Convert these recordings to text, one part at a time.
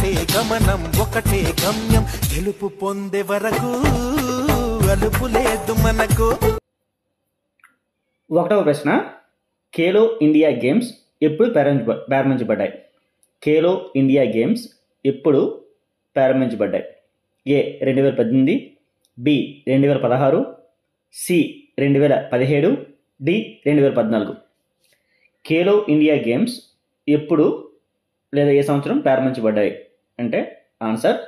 ఒకటే గమనం ఒకటే గమ్యం గెలుపు పొందే వరకు అలుపు లేదు మనకు. ఒకటవ ప్రశ్న, ఖేలో ఇండియా గేమ్స్ ఎప్పుడు ప్రారంభించబడ్డాయి? ఖేలో ఇండియా గేమ్స్ ఎప్పుడు ప్రారంభించబడ్డాయి? A 2018, B 2016, C 2017, D 2014. Khelo India games ఎప్పుడు లేదా ఏ సంవత్సరం ప్రారంభించబడ్డాయి అంటే ఆన్సర్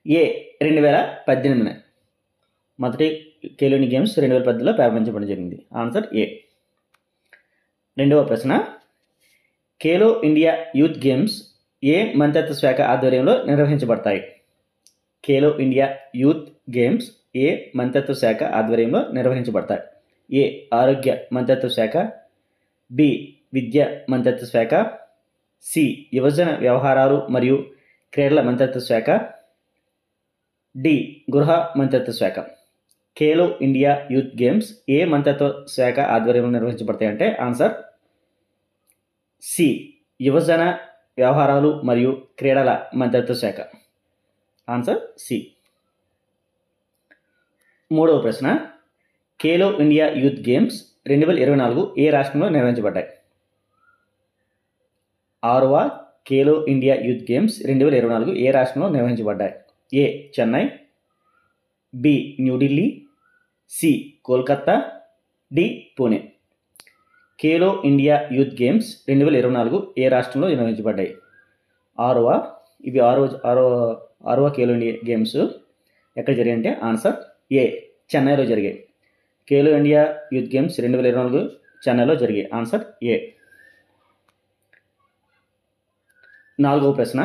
ఏ 2018. మొదటి ఖేలో ఇండియా గేమ్స్ 2018లో ప్రారంభించబడడం జరిగింది. ఆన్సర్ ఏ. రెండవ ప్రశ్న, ఖేలో ఇండియా యూత్ గేమ్స్ ఏ మంత్రిత్వ శాఖ ఆధ్వర్యంలో నిర్వహించబడతాయి? ఖేలో ఇండియా యూత్ గేమ్స్ ఏ మంత్రిత్వ శాఖ ఆధ్వర్యంలో నిర్వహించబడతాయి? ఏ ఆరోగ్య మంత్రిత్వ శాఖ, బి విద్య మంత్రిత్వ శాఖ, సి యువజన వ్యవహారాలు మరియు క్రీడల మంత్రిత్వ శాఖ, డి గృహ మంత్రిత్వ శాఖ. ఖేలో ఇండియా యూత్ గేమ్స్ ఏ మంత్రిత్వ శాఖ ఆధ్వర్యంలో నిర్వహించబడతాయి అంటే ఆన్సర్ సి యువజన వ్యవహారాలు మరియు క్రీడల మంత్రిత్వ శాఖ. Answer C. మూడవ ప్రశ్న, ఖేలో ఇండియా యూత్ గేమ్స్ 2024 ఏ రాష్ట్రంలో నిర్వహించబడ్డాయి? ఆరవ ఖేలో ఇండియా యూత్ గేమ్స్ 2024 ఏ రాష్ట్రంలో నిర్వహించబడ్డాయి? A Chennai, B New Delhi, C Kolkata, D Pune. Khelo India youth games 2024 ఏ రాష్ట్రంలో నిర్వహించబడ్డాయి? ఆరవ ఖేలో ఇండియా గేమ్స్ ఎక్కడ జరిగాయంటే ఆన్సర్ ఏ చెన్నైలో జరిగాయి. ఖేలో ఇండియా యూత్ గేమ్స్ 2024 చెన్నైలో జరిగాయి. ఆన్సర్ ఏ. నాలుగవ ప్రశ్న,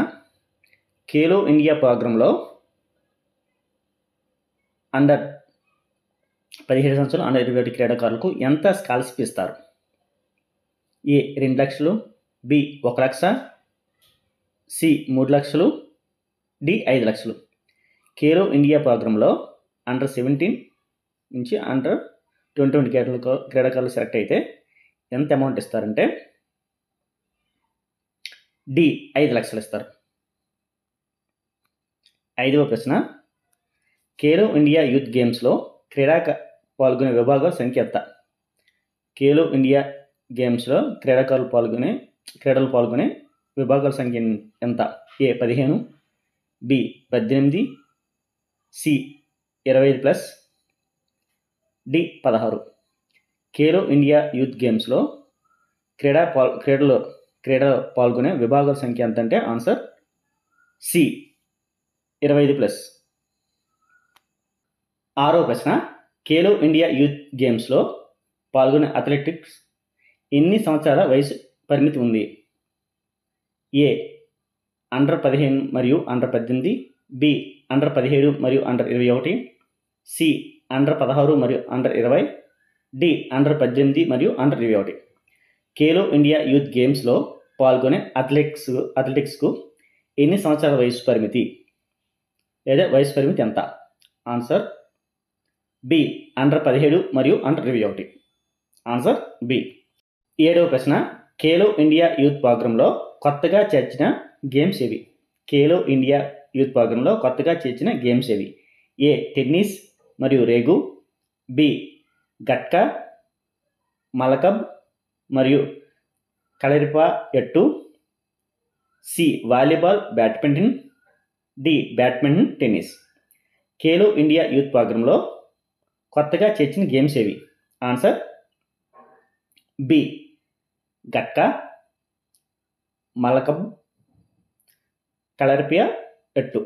ఖేలో ఇండియా ప్రోగ్రాంలో అండర్ 17 సంవత్సరాలు అండర్ 21 క్రీడాకారులకు ఎంత స్కాలర్షిప్ ఇస్తారు? ఏ 2 లక్షలు, బి 1 లక్ష, సి 3 లక్షలు, డి 5 లక్షలు. ఖేలో ఇండియా ప్రోగ్రాంలో అండర్ 17 నుంచి అండర్ 21 క్రీడాకారులు సెలెక్ట్ అయితే ఎంత అమౌంట్ ఇస్తారంటే డి 5 లక్షలు ఇస్తారు. ఐదవ ప్రశ్న, ఖేలో ఇండియా యూత్ గేమ్స్లో పాల్గొనే విభాగాల సంఖ్య ఎంత? ఖేలో ఇండియా గేమ్స్లో క్రీడలు పాల్గొనే విభాగాల సంఖ్య ఎంత? A 15, B 18, C 25+, D 16. Khelo India youth గేమ్స్లో క్రీడలు పాల్గొనే విభాగాల సంఖ్య ఎంత అంటే ఆన్సర్ సి 25+. ఆరవ ప్రశ్న, ఖేలో ఇండియా యూత్ గేమ్స్లో పాల్గొనే అథ్లెటిక్స్ ఎన్ని సంవత్సరాల వయసు పరిమితి ఉంది? ఏ అండర్ 15 మరియు అండర్ 18, బి అండర్ 17 మరియు అండర్ 21, సి అండర్ 16 మరియు అండర్ 20, డి అండర్ 18 మరియు అండర్ 21. ఖేలో ఇండియా యూత్ గేమ్స్లో పాల్గొనే అథ్లెటిక్స్కు ఎన్ని సంవత్సరాల వయసు పరిమితి లేదా వయసు పరిమితి ఎంత? ఆన్సర్ బి అండర్ 17 మరియు అండర్ 21. Answer B. ఏడవ ప్రశ్న, ఖేలో ఇండియా యూత్ ప్రోగ్రాంలో కొత్తగా చేర్చిన గేమ్స్ ఏవి? ఖేలో ఇండియా యూత్ ప్రోగ్రాంలో కొత్తగా చేర్చిన గేమ్స్ ఏవి? ఏ టెన్నిస్ మరియు రేగు, బి గట్కా, మలకబ్ మరియు Kalaripayattu, C volleyball, badminton, D badminton, tennis. Khelo India youth ప్రోగ్రాంలో కొత్తగా చేర్చిన గేమ్స్ ఏవి? Answer B Gatka, Mallakhamb, Kalaripayattu.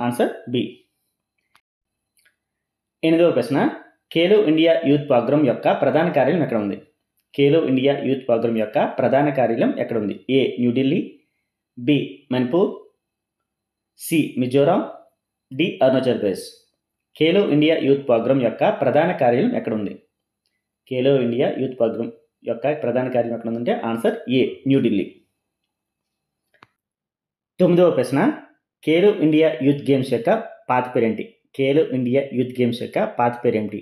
Answer B. ఎనిమిదవ ప్రశ్న, ఖేలో ఇండియా యూత్ ప్రోగ్రాం యొక్క ప్రధాన కార్యాలయం ఎక్కడ ఉంది? ఖేలో ఇండియా యూత్ ప్రోగ్రాం యొక్క ప్రధాన కార్యాలయం ఎక్కడ ఉంది? A New Delhi, B Manipur, C Mizoram, D Arunachal Pradesh. Khelo India youth programme యొక్క ప్రధాన కార్యాలయం ఎక్కడ ఉంది? ఖేలో ఇండియా యూత్ ప్రోగ్రాం యొక్క ప్రధాన కార్యాలయం ఎక్కడ ఉందంటే ఆన్సర్ ఏ న్యూఢిల్లీ. తొమ్మిదవ ప్రశ్న, ఖేలో ఇండియా యూత్ గేమ్స్ యొక్క పాత పేరేంటి? ఖేలో ఇండియా యూత్ గేమ్స్ యొక్క పాత పేరేంటి?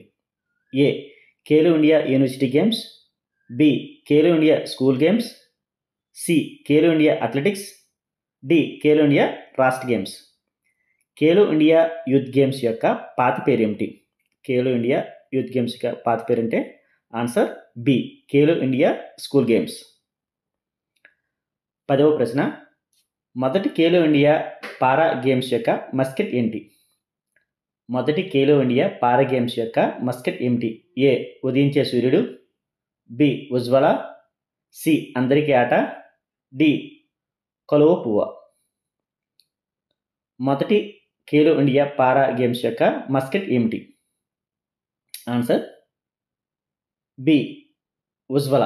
A Khelo India university games, B Khelo India school games, C Khelo India athletics, D Khelo India రాష్ట్ర games. Khelo India youth games యొక్క పాత పేరు ఏమిటి? ఖేలో ఇండియా యూత్ గేమ్స్ యొక్క పాత పేరు అంటే answer B Khelo India school games. 10వ ప్రశ్న, మొదటి ఖేలో ఇండియా పారా గేమ్స్ యొక్క మస్కెట్ ఏంటి? మొదటి ఖేలో ఇండియా పారా గేమ్స్ యొక్క మస్కెట్ ఏమిటి? ఏ ఉదయించే సూర్యుడు, బి ఉజ్వల, సి అందరికీ ఆట, డి కలువ పువ్వ. మొదటి ఖేలో ఇండియా పారా గేమ్స్ యొక్క మస్కెట్ ఏమిటి? ఆన్సర్ బి ఉజ్వల.